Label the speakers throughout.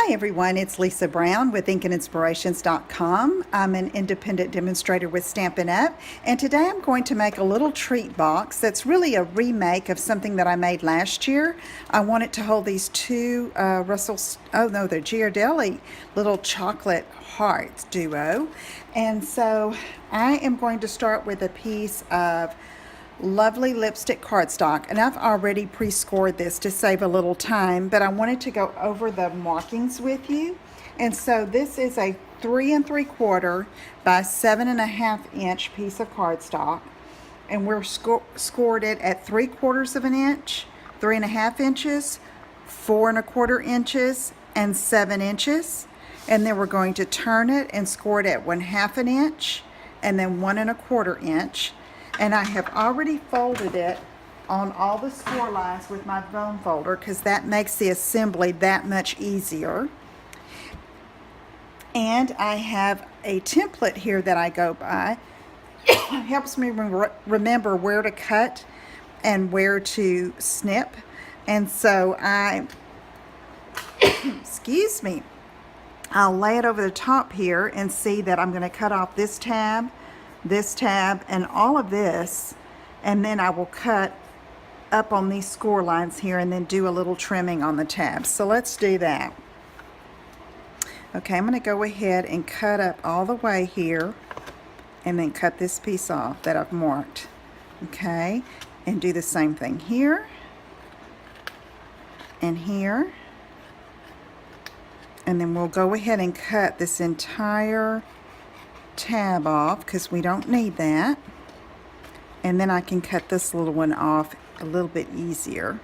Speaker 1: Hi everyone, it's Lisa Brown with InkandInspirations.com. I'm an independent demonstrator with Stampin' Up! And today I'm going to make a little treat box that's really a remake of something that I made last year. I want it to hold these two they're Ghirardelli little chocolate hearts duo. And so I am going to start with a piece of lovely lipstick cardstock, and I've already pre-scored this to save a little time, but I wanted to go over the markings with you. And so this is a 3 3/4 by 7.5 inch piece of cardstock, and we're scored it at 3/4 of an inch, 3.5 inches, 4 1/4 inches, and 7 inches. And then we're going to turn it and score it at 1/2 an inch and then 1 1/4 inch. And I have already folded it on all the score lines with my bone folder because that makes the assembly that much easier. And I have a template here that I go by. It helps me remember where to cut and where to snip. And so excuse me, I'll lay it over the top here and see that I'm going to cut off this tab, and all of this, and then I will cut up on these score lines here and then do a little trimming on the tabs. So let's do that. Okay, I'm going to go ahead and cut up all the way here and then cut this piece off that I've marked. Okay, and do the same thing here and here, and then we'll go ahead and cut this entire tab off because we don't need that, and then I can cut this little one off a little bit easier.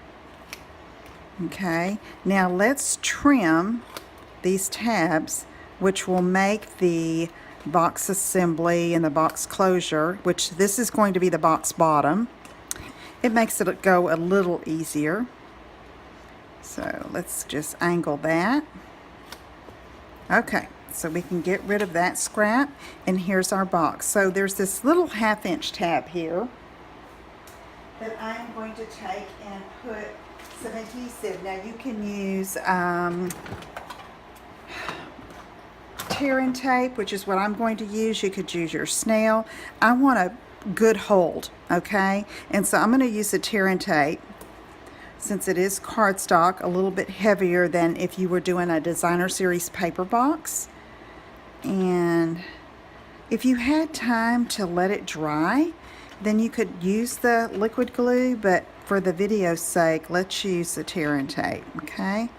Speaker 1: Okay, now let's trim these tabs, which will make the box assembly and the box closure, which this is going to be the box bottom. It makes it go a little easier. So let's just angle that. Okay, so we can get rid of that scrap, and here's our box. So there's this little 1/2 inch tab here that I'm going to take and put some adhesive. Now you can use tear and tape, which is what I'm going to use. You could use your snail. I want a good hold, okay? And so I'm going to use the tear and tape, since it is cardstock, a little bit heavier than if you were doing a designer series paper box. And if you had time to let it dry, then you could use the liquid glue, but for the video's sake, let's use the tear and tape, okay?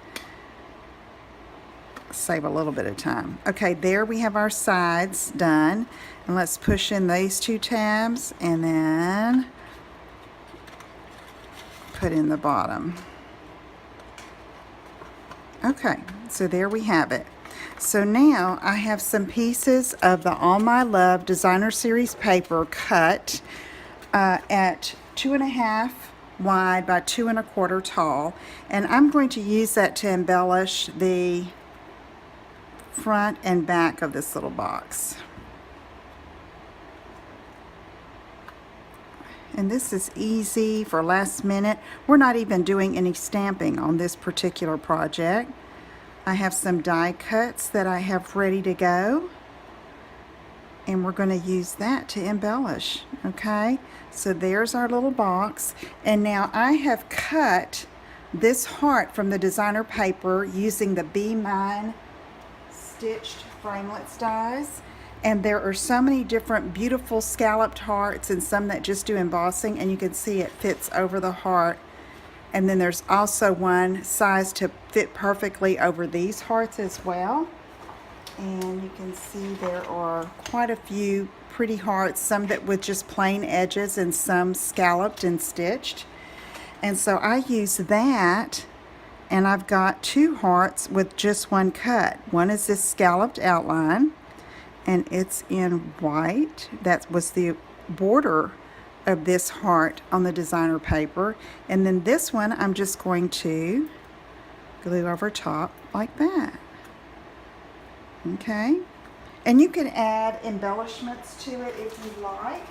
Speaker 1: Save a little bit of time. Okay, there we have our sides done, and let's push in these two tabs and then put in the bottom. Okay, so there we have it. So now I have some pieces of the All My Love Designer Series paper cut at 2.5 wide by 2 1/4 tall, and I'm going to use that to embellish the front and back of this little box. And this is easy for last minute. We're not even doing any stamping on this particular project. I have some die cuts that I have ready to go, and we're going to use that to embellish. Okay, so there's our little box, and now I have cut this heart from the designer paper using the Be Mine stitched framelits dies. And there are so many different beautiful scalloped hearts and some that just do embossing, and you can see it fits over the heart. And then there's also one size to fit perfectly over these hearts as well. And you can see there are quite a few pretty hearts, some that with just plain edges and some scalloped and stitched. And so I use that, and I've got two hearts with just one cut. One is this scalloped outline, and it's in white. That was the border of this heart on the designer paper. And then this one I'm just going to glue over top like that. Okay, and you can add embellishments to it if you like.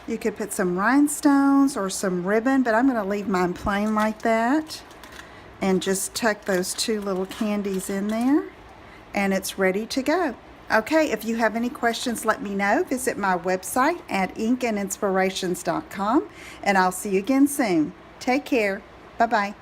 Speaker 1: You could put some rhinestones or some ribbon, but I'm going to leave mine plain like that. and just tuck those two little candies in there, and it's ready to go. Okay, if you have any questions, let me know. Visit my website at inkandinspirations.com, and I'll see you again soon. Take care. Bye-bye.